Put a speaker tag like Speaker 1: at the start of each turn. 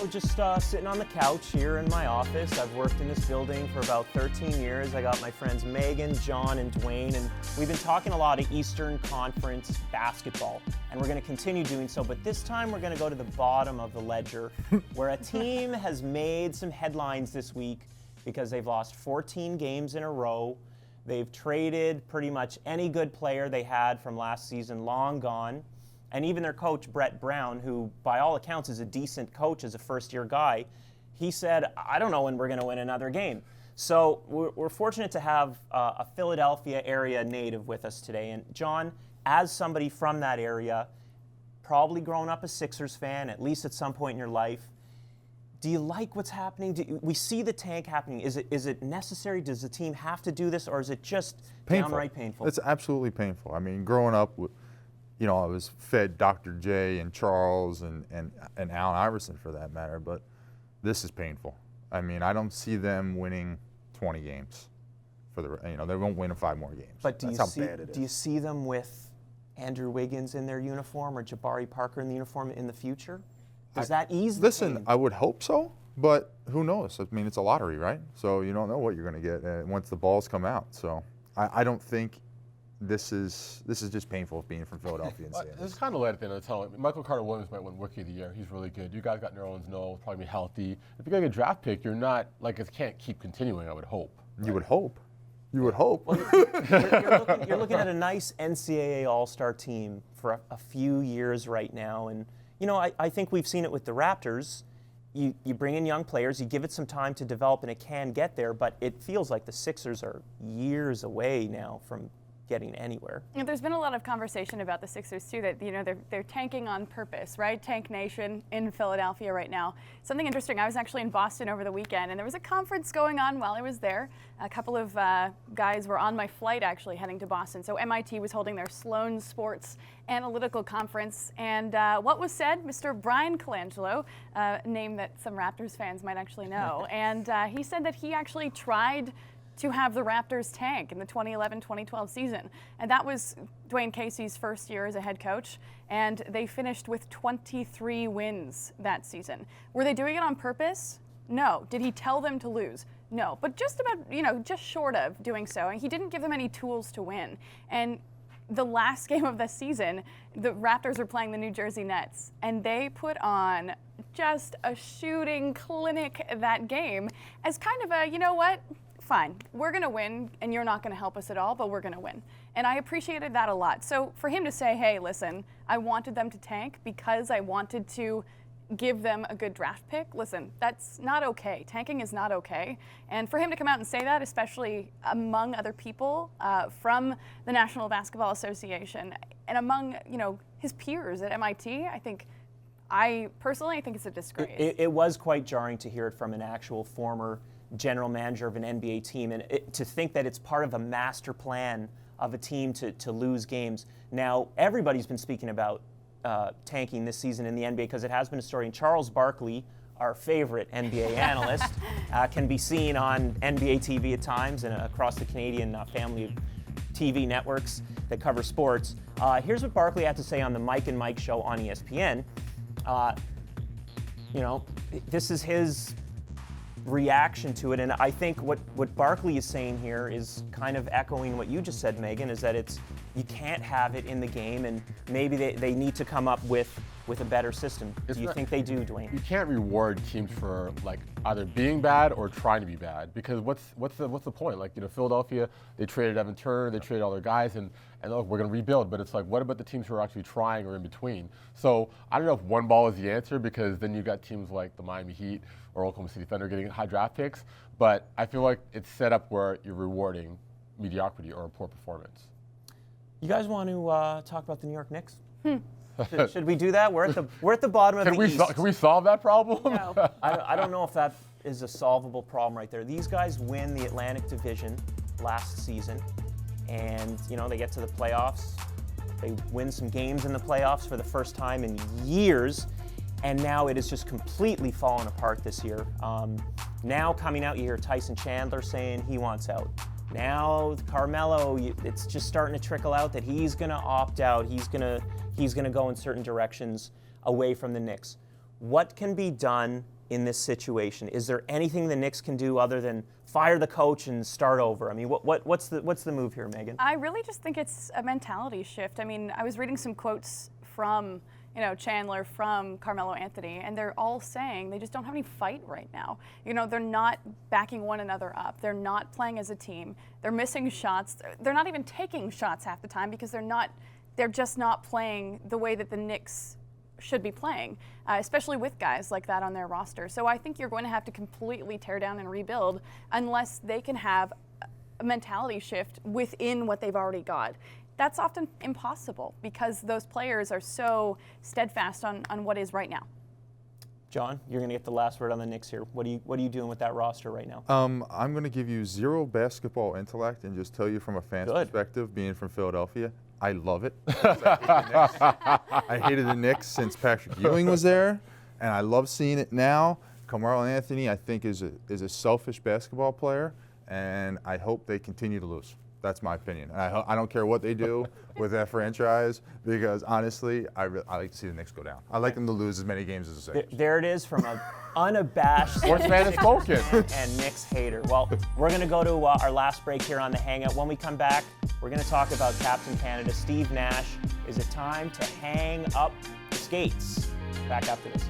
Speaker 1: Just sitting on the couch here in my office. I've worked in this building for about 13 years. I got my friends Megan, John, and Dwayne, and we've been talking a lot of Eastern Conference basketball, and we're going to continue doing so, but this time we're going to go to the bottom of the ledger, where a team has made some headlines this week because they've lost 14 games in a row. They've traded pretty much any good player they had from last season, long gone. And even their coach, Brett Brown, who by all accounts is a decent coach as a first-year guy, he said, I don't know when we're going to win another game. So we're fortunate to have a Philadelphia area native with us today. And John, as somebody from that area, probably grown up a Sixers fan, at least at some point in your life, do you like what's happening? We see the tank happening. Is it necessary? Does the team have to do this, or is it just downright painful?
Speaker 2: It's absolutely painful. I mean, growing up with, I was fed Dr. J and Charles and Allen Iverson for that matter, but this is painful. I mean, I don't see them winning 20 games for they won't win 5 more games.
Speaker 1: But do you see them with Andrew Wiggins in their uniform or Jabari Parker in the uniform in the future? Does that ease the pain?
Speaker 2: I would hope so, but who knows? I mean, it's a lottery, right? So you don't know what you're going to get once the balls come out. So I don't think. This is just painful being from Philadelphia and seeing
Speaker 3: this. It's kind of late at the end of the tunnel. Michael Carter-Williams might win Rookie of the Year. He's really good. You guys got Nerlens Noel, probably be healthy. If you're getting a draft pick, you're not it can't keep continuing. I would hope. Right?
Speaker 2: You would hope. You would hope.
Speaker 1: Well, you're looking at a nice NCAA All-Star team for a few years right now, and I think we've seen it with the Raptors. You bring in young players, you give it some time to develop, and it can get there. But it feels like the Sixers are years away now from getting anywhere.
Speaker 4: There's been a lot of conversation about the Sixers too, that they're tanking on purpose, right? Tank Nation in Philadelphia right now. Something interesting, I was actually in Boston over the weekend, and there was a conference going on while I was there. A couple of guys were on my flight actually heading to Boston. So MIT was holding their Sloan Sports Analytical Conference, and what was said, Mr. Brian Colangelo, a name that some Raptors fans might actually know, and he said that he actually tried to have the Raptors tank in the 2011-2012 season. And that was Dwayne Casey's first year as a head coach, and they finished with 23 wins that season. Were they doing it on purpose? No. Did he tell them to lose? No. But just about, just short of doing so. And he didn't give them any tools to win. And the last game of the season, the Raptors were playing the New Jersey Nets, and they put on just a shooting clinic that game as kind of a, you know what? Fine, we're going to win, and you're not going to help us at all, but we're going to win. And I appreciated that a lot. So for him to say, hey, listen, I wanted them to tank because I wanted to give them a good draft pick, listen, that's not okay. Tanking is not okay. And for him to come out and say that, especially among other people from the National Basketball Association and among, his peers at MIT, I personally think it's a disgrace.
Speaker 1: It was quite jarring to hear it from an actual former general manager of an NBA team, and to think that it's part of a master plan of a team to lose games. Now, everybody's been speaking about tanking this season in the NBA because it has been a story. And Charles Barkley, our favorite NBA analyst, can be seen on NBATV at times and across the Canadian family of TV networks that cover sports. Here's what Barkley had to say on the Mike and Mike show on ESPN. This is his reaction to it, and I think what Barkley is saying here is kind of echoing what you just said, Megan, is that you can't have it in the game, and maybe they need to come up with a better system. Do you think they do, Dwayne?
Speaker 3: You can't reward teams for either being bad or trying to be bad, because what's the point? Philadelphia, they traded Evan Turner, they traded all their guys, and look, we're going to rebuild, but it's what about the teams who are actually trying or in between? So I don't know if one ball is the answer, because then you've got teams like the Miami Heat or Oklahoma City Thunder getting high draft picks, but I feel like it's set up where you're rewarding mediocrity or poor performance.
Speaker 1: You guys want to talk about the New York Knicks? Should we do that? We're at the bottom of the East.
Speaker 3: Can we solve that problem?
Speaker 4: No.
Speaker 1: I don't know if that is a solvable problem right there. These guys win the Atlantic Division last season, and they get to the playoffs. They win some games in the playoffs for the first time in years, and now it has just completely fallen apart this year. Now coming out, you hear Tyson Chandler saying he wants out. Now Carmelo, it's just starting to trickle out that he's going to opt out. He's going to go in certain directions away from the Knicks. What can be done in this situation? Is there anything the Knicks can do other than fire the coach and start over? I mean, what's the move here, Megan?
Speaker 4: I really just think it's a mentality shift. I mean, I was reading some quotes from Chandler, from Carmelo Anthony, and they're all saying they just don't have any fight right now. They're not backing one another up. They're not playing as a team. They're missing shots. They're not even taking shots half the time because they're just not playing the way that the Knicks should be playing, especially with guys like that on their roster. So I think you're going to have to completely tear down and rebuild unless they can have a mentality shift within what they've already got. That's often impossible because those players are so steadfast on what is right now.
Speaker 1: John, you're going to get the last word on the Knicks here. What are you doing with that roster right now?
Speaker 2: I'm going to give you zero basketball intellect and just tell you from a fan's perspective, being from Philadelphia, I love it. I hated the Knicks since Patrick Ewing was there, and I love seeing it now. Carmelo Anthony, I think, is a selfish basketball player, and I hope they continue to lose. That's my opinion. And I don't care what they do with that franchise because, honestly, I like to see the Knicks go down. I like them to lose as many games as the Sixers.
Speaker 1: There it is from an unabashed
Speaker 3: sports fan has spoken.
Speaker 1: And Knicks hater. Well, we're going to go to our last break here on The Hangout. When we come back, we're going to talk about Captain Canada, Steve Nash. Is it time to hang up the skates? Back after this.